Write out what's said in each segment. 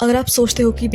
अगर आप सोचते हो कि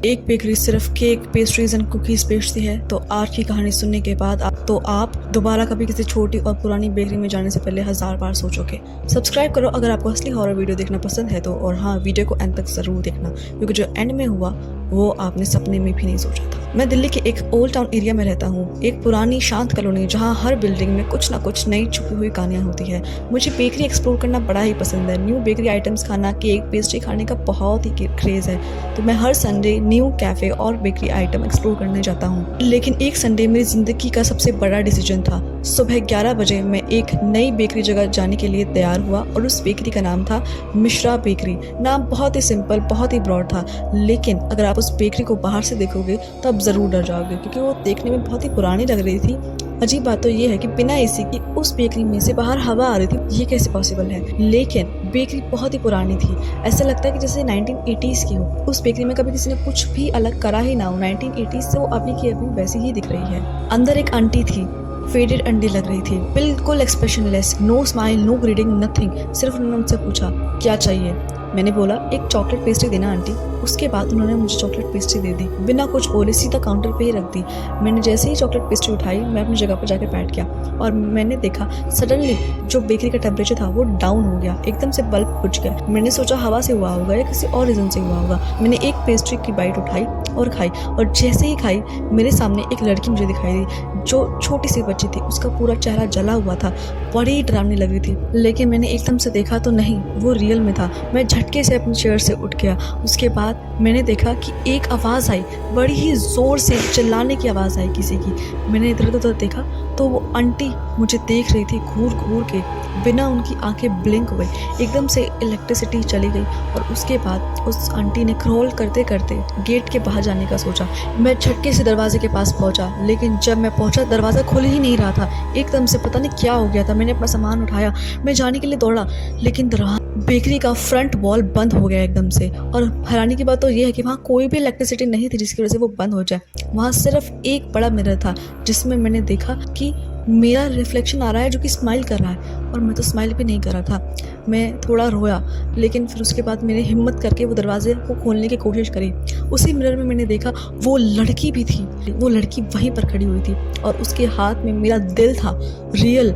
एक बेकरी सिर्फ केक, पेस्ट्रीज एंड कुकीज़ बेचती है, तो आज की कहानी सुनने के बाद आप दोबारा कभी किसी छोटी और पुरानी बेकरी में जाने से पहले 1000 बार सोचोगे। सब्सक्राइब करो अगर आपको असली हॉरर वीडियो देखना पसंद है तो, और हाँ, वीडियो को एंड तक ज़रूर देखना, क्योंकि जो एंड में हुआ वो आपने सपने में भी नहीं सोचा था। मैं दिल्ली के एक ओल्ड टाउन एरिया में रहता हूँ, एक पुरानी शांत कॉलोनी जहाँ हर बिल्डिंग में कुछ ना कुछ नई छुपी हुई कहानियाँ होती है। मुझे बेकरी एक्सप्लोर करना बड़ा ही पसंद है। न्यू बेकरी आइटम्स खाना, केक, पेस्ट्री खाने का बहुत ही क्रेज़ है, तो मैं हर संडे न्यू कैफ़े और बेकरी आइटम एक्सप्लोर करने जाता हूँ। लेकिन एक संडे मेरी ज़िंदगी का सबसे बड़ा डिसीजन था। सुबह 11 बजे मैं एक नई बेकरी जगह जाने के लिए तैयार हुआ और उस बेकरी का नाम था मिश्रा बेकरी। नाम बहुत ही सिंपल, बहुत ही ब्रॉड था, लेकिन अगर आप उस बेकरी को बाहर से देखोगे तो आप ज़रूर डर जाओगे, क्योंकि वो देखने में बहुत ही पुरानी लग रही थी। अजीब बात तो ये है कि बिना एसी की उस बेकरी में से बाहर हवा आ रही थी। ये कैसे पॉसिबल है? लेकिन बेकरी बहुत ही पुरानी थी। ऐसा लगता है कि जैसे 1980s की हो। उस बेकरी में कभी किसी ने कुछ भी अलग करा ही ना हो। 1980s से वो अभी की अभी वैसी ही दिख रही है। अंदर एक आंटी थी, फेडेड अंडी लग रही थी, बिल्कुल expressionless, no smile, no greeting, nothing. सिर्फ उन्होंने मुझसे पूछा क्या चाहिए। मैंने बोला एक चॉकलेट पेस्ट्री देना आंटी। उसके बाद उन्होंने मुझे चॉकलेट पेस्ट्री दे दी, बिना कुछ बोले सीधा काउंटर पे ही रख दी। मैंने जैसे ही चॉकलेट पेस्ट्री उठाई, मैं अपनी जगह पर जाकर बैठ गया और मैंने देखा सडनली जो बेकरी का टेम्परेचर था वो डाउन हो गया, एकदम से बल्ब बुझ गया। मैंने सोचा हवा से हुआ होगा या किसी और रीज़न से हुआ होगा। मैंने एक पेस्ट्री की बाइट उठाई और खाई, और जैसे ही खाई मेरे सामने एक लड़की मुझे दिखाई दी जो छोटी सी बच्ची थी। उसका पूरा चेहरा जला हुआ था, बड़ी डरावनी लग रही थी। लेकिन मैंने एकदम से देखा तो नहीं, वो रियल में था। मैं झटके से अपनी चेयर से उठ गया। उसके बाद मैंने देखा कि एक आवाज़ आई, बड़ी ही ज़ोर से चिल्लाने की आवाज़ आई किसी की। मैंने इधर उधर देखा तो वो आंटी मुझे देख रही थी घूर घूर के, बिना उनकी आंखें ब्लिंक हुए। एकदम से इलेक्ट्रिसिटी चली गई और उसके बाद उस आंटी ने क्रॉल करते करते गेट के बाहर जाने का सोचा। मैं झटके से दरवाजे के पास पहुंचा, लेकिन जब मैं पहुंचा दरवाज़ा खुल ही नहीं रहा था। एकदम से पता नहीं क्या हो गया था। मैंने अपना सामान उठाया, मैं जाने के लिए दौड़ा, लेकिन बेकरी का फ्रंट वॉल बंद हो गया एकदम से। और हैरानी की बात तो ये है कि वहाँ कोई भी इलेक्ट्रिसिटी नहीं थी जिसकी वजह से वो बंद हो जाए। वहाँ सिर्फ एक बड़ा मिरर था जिसमें मैंने देखा कि मेरा रिफ्लेक्शन आ रहा है जो कि स्माइल कर रहा है, और मैं तो स्माइल भी नहीं कर रहा था। मैं थोड़ा रोया, लेकिन फिर उसके बाद मैंने हिम्मत करके वो दरवाजे को खोलने की कोशिश करी। उसी मिरर में मैंने देखा वो लड़की भी थी। वो लड़की वहीं पर खड़ी हुई थी और उसके हाथ में मेरा दिल था, रियल।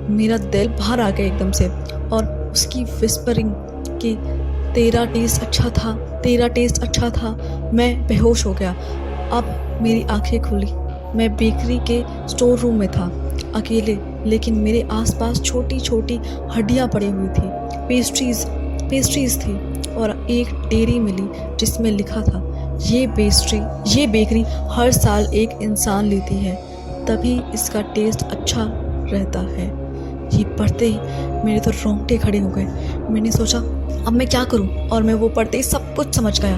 मेरा दिल बाहर आ गया एकदम से, और उसकी विस्परिंग कि तेरा टेस्ट अच्छा था, तेरा टेस्ट अच्छा था। मैं बेहोश हो गया। अब मेरी आंखें खुली। मैं बेकरी के स्टोर रूम में था, अकेले, लेकिन मेरे आसपास छोटी छोटी हड्डियाँ पड़ी हुई थी। पेस्ट्रीज थी, और एक डेयरी मिली जिसमें लिखा था ये बेकरी हर साल एक इंसान लेती है, तभी इसका टेस्ट अच्छा रहता है। ये पढ़ते ही मेरे तो रोंगटे खड़े हो गए। मैंने सोचा अब मैं क्या करूं, और मैं वो पढ़ते ही सब कुछ समझ गया।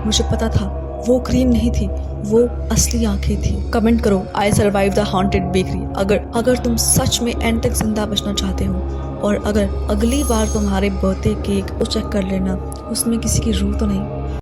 मुझे पता था वो क्रीम नहीं थी, वो असली आंखें थी। कमेंट करो I survive the haunted bakery अगर तुम सच में एंड तक जिंदा बचना चाहते हो। और अगर अगली बार तुम्हारे बर्थडे केक तो चेक कर लेना उसमें किसी की रूह तो नहीं।